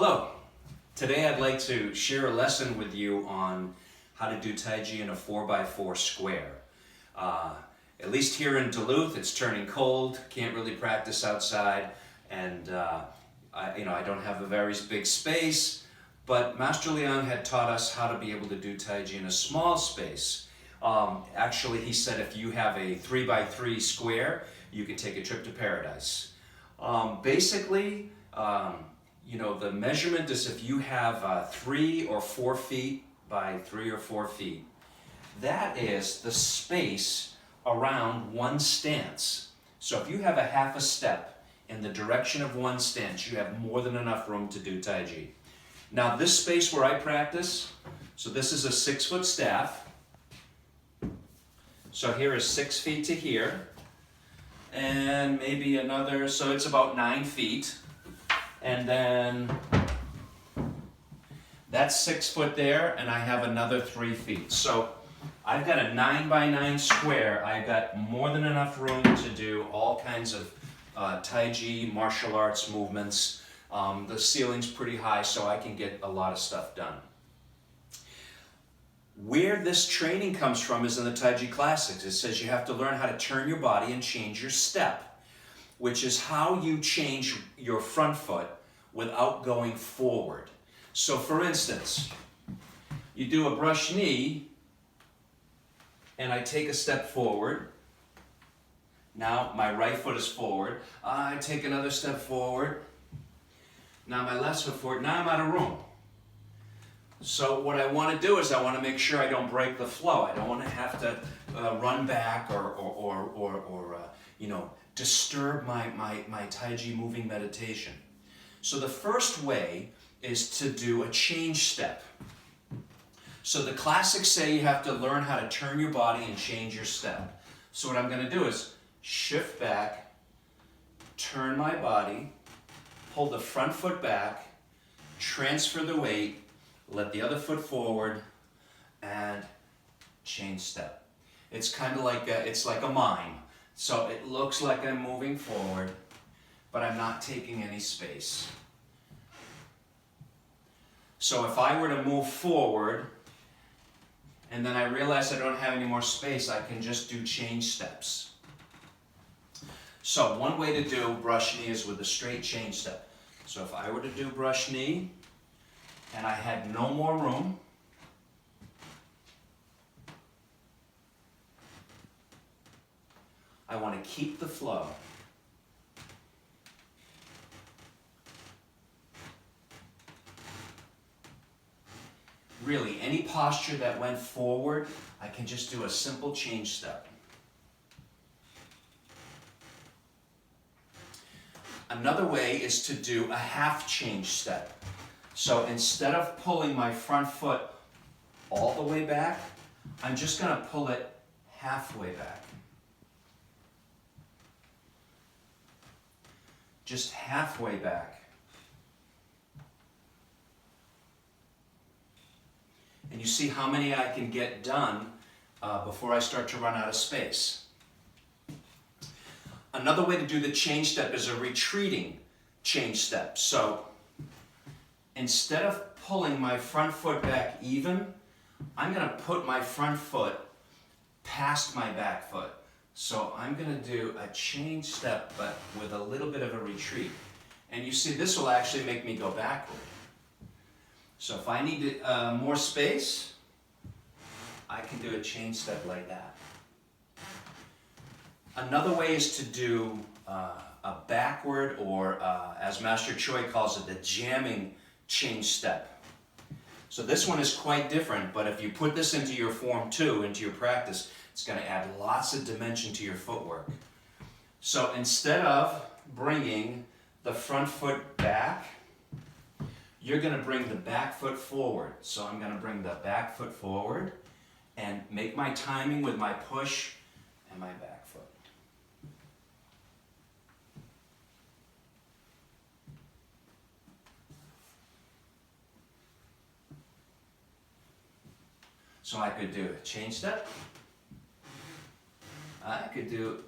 Hello. Today I'd like to share a lesson with you on how to do Taiji in a 4x4 square. At least here in Duluth, it's turning cold, can't really practice outside, and I don't have a very big space, but Master Liang had taught us how to be able to do Taiji in a small space. Actually, he said if you have a 3x3 square, you can take a trip to paradise. Basically, the measurement is if you have 3 or 4 feet by 3 or 4 feet. That is the space around one stance. So if you have a half a step in the direction of one stance, you have more than enough room to do Taiji. Now this space where I practice, so this is a 6-foot staff. So here is 6 feet to here, and maybe another, so it's about 9 feet. And then that's 6 foot there, and I have another 3 feet. So I've got a 9x9 square. I've got more than enough room to do all kinds of Taiji martial arts movements. The ceiling's pretty high, so I can get a lot of stuff done. Where this training comes from is in the Taiji Classics. It says you have to learn how to turn your body and change your step, which is how you change your front foot without going forward. So for instance, you do a brush knee, and I take a step forward. Now my right foot is forward. I take another step forward. Now my left foot forward. Now I'm out of room. So what I want to do is I want to make sure I don't break the flow. I don't want to have to run back or disturb my Taiji moving meditation. So the first way is to do a change step. So the classics say you have to learn how to turn your body and change your step. So what I'm going to do is shift back, turn my body, pull the front foot back, transfer the weight, let the other foot forward, and change step. It's kind of like it's like a mime. So it looks like I'm moving forward, but I'm not taking any space. So if I were to move forward, and then I realize I don't have any more space, I can just do change steps. So one way to do brush knee is with a straight change step. So if I were to do brush knee, and I had no more room, I want to keep the flow. Really, any posture that went forward, I can just do a simple change step. Another way is to do a half change step. So instead of pulling my front foot all the way back, I'm just going to pull it halfway back. Just halfway back. And you see how many I can get done before I start to run out of space. Another way to do the change step is a retreating change step. So instead of pulling my front foot back even, I'm going to put my front foot past my back foot. So I'm going to do a change step, but with a little bit of a retreat. And you see, this will actually make me go backward. So if I need more space, I can do a change step like that. Another way is to do a backward, or as Master Choi calls it, the jamming change step. So this one is quite different, but if you put this into your form too, into your practice, it's going to add lots of dimension to your footwork. So instead of bringing the front foot back, you're going to bring the back foot forward. So I'm going to bring the back foot forward and make my timing with my push and my back foot. So I could do a change step. I could do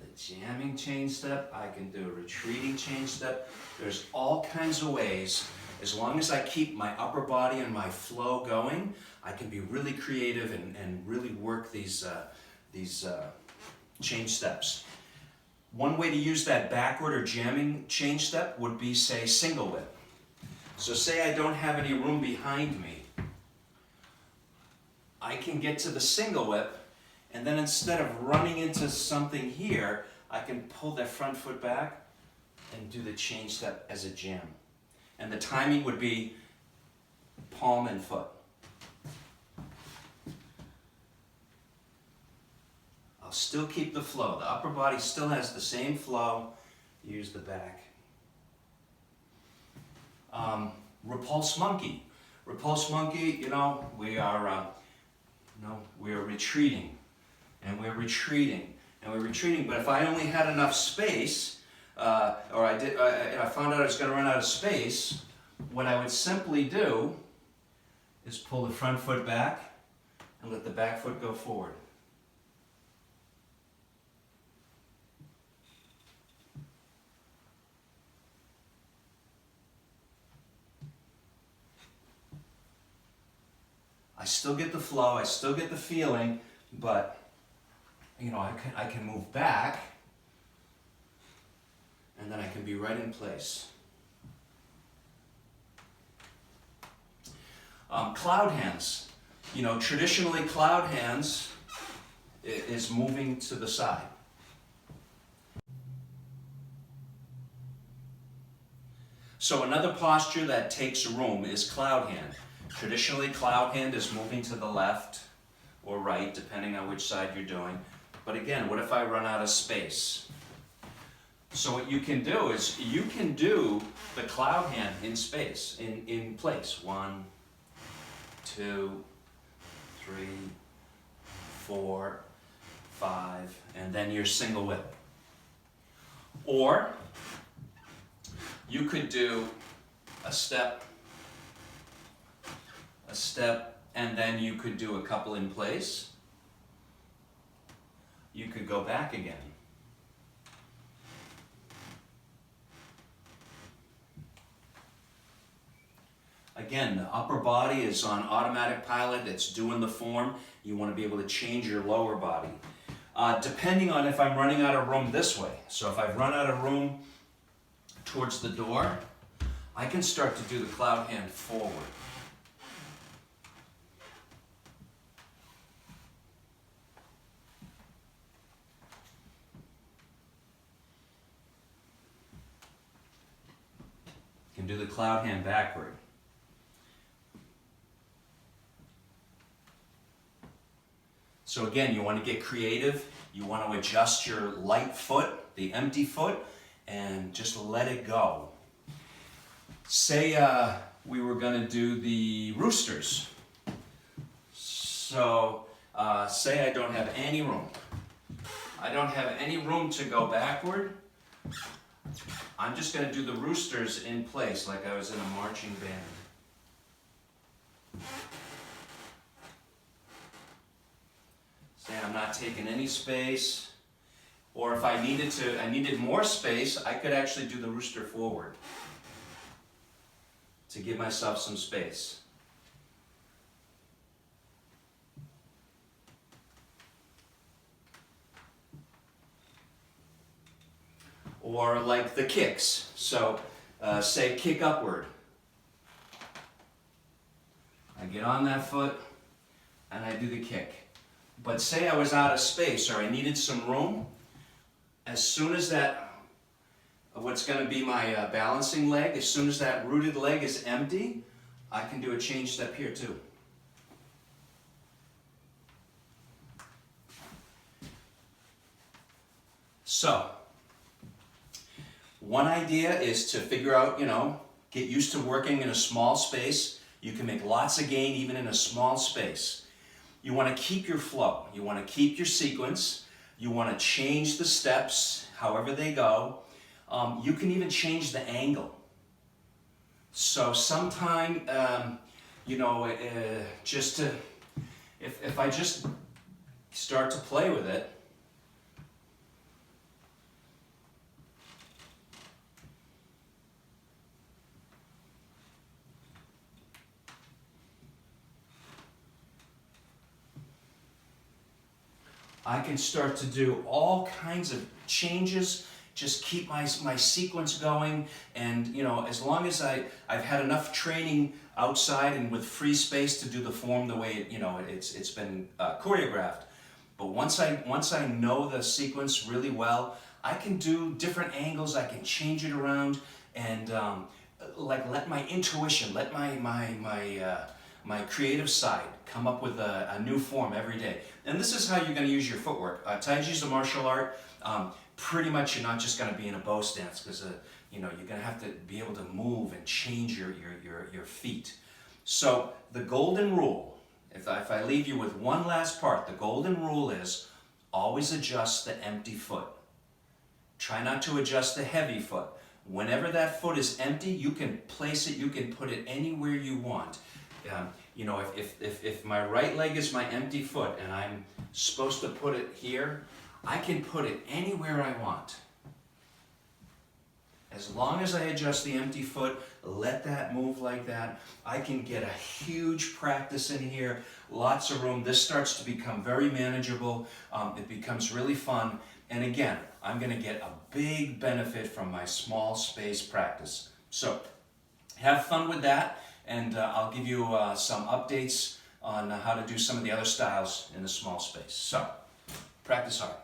the jamming chain step, I can do a retreating chain step. There's all kinds of ways. As long as I keep my upper body and my flow going, I can be really creative and really work these chain steps. One way to use that backward or jamming chain step would be, say, single whip. So say I don't have any room behind me. I can get to the single whip, and then instead of running into something here, I can pull that front foot back and do the chain step as a jam. And the timing would be palm and foot. I'll still keep the flow. The upper body still has the same flow. Use the back. Repulse monkey. Repulse monkey, we are retreating. And we're retreating. And we're retreating. But if I only had enough space, or I found out I was going to run out of space, what I would simply do is pull the front foot back and let the back foot go forward. I still get the flow, I still get the feeling, but I can move back, and then I can be right in place. Cloud hands. Traditionally cloud hands is moving to the side. So another posture that takes room is cloud hand. Traditionally, cloud hand is moving to the left or right, depending on which side you're doing. But again, what if I run out of space? So what you can do is you can do the cloud hand in space, in place. 1, 2, 3, 4, 5, and then your single whip. Or you could do a step, and then you could do a couple in place. You could go back again. Again, the upper body is on automatic pilot. It's doing the form. You want to be able to change your lower body. Depending on if I'm running out of room this way. So if I've run out of room towards the door, I can start to do the cloud hand forward. Can do the cloud hand backward. So again, you want to get creative. You want to adjust your light foot, the empty foot, and just let it go. Say we were going to do the Roosters. So say I don't have any room. I don't have any room to go backward. I'm just going to do the Roosters in place like I was in a marching band. Say I'm not taking any space, or if I needed more space, I could actually do the Rooster forward to give myself some space. Or like the kicks. So say kick upward. I get on that foot and I do the kick. But say I was out of space or I needed some room, as soon as what's going to be my balancing leg, as soon as that rooted leg is empty, I can do a change step here too. So, one idea is to figure out, get used to working in a small space. You can make lots of gain even in a small space. You want to keep your flow. You want to keep your sequence. You want to change the steps, however they go. You can even change the angle. So sometime, if I just start to play with it, I can start to do all kinds of changes, just keep my sequence going, and you know, as long as I've had enough training outside and with free space to do the form the way it's been choreographed. But once I know the sequence really well, I can do different angles, I can change it around, and like let my intuition, let my creative side come up with a new form every day. And this is how you're going to use your footwork. Taiji is a martial art. Pretty much you're not just going to be in a bow stance, because you're going to have to be able to move and change your feet. So the golden rule, if I leave you with one last part, the golden rule is always adjust the empty foot. Try not to adjust the heavy foot. Whenever that foot is empty, you can place it, you can put it anywhere you want. If my right leg is my empty foot and I'm supposed to put it here, I can put it anywhere I want. As long as I adjust the empty foot, let that move like that, I can get a huge practice in here, lots of room. This starts to become very manageable. It becomes really fun. And again, I'm going to get a big benefit from my small space practice. So have fun with that, and I'll give you some updates on how to do some of the other styles in the small space. So practice hard.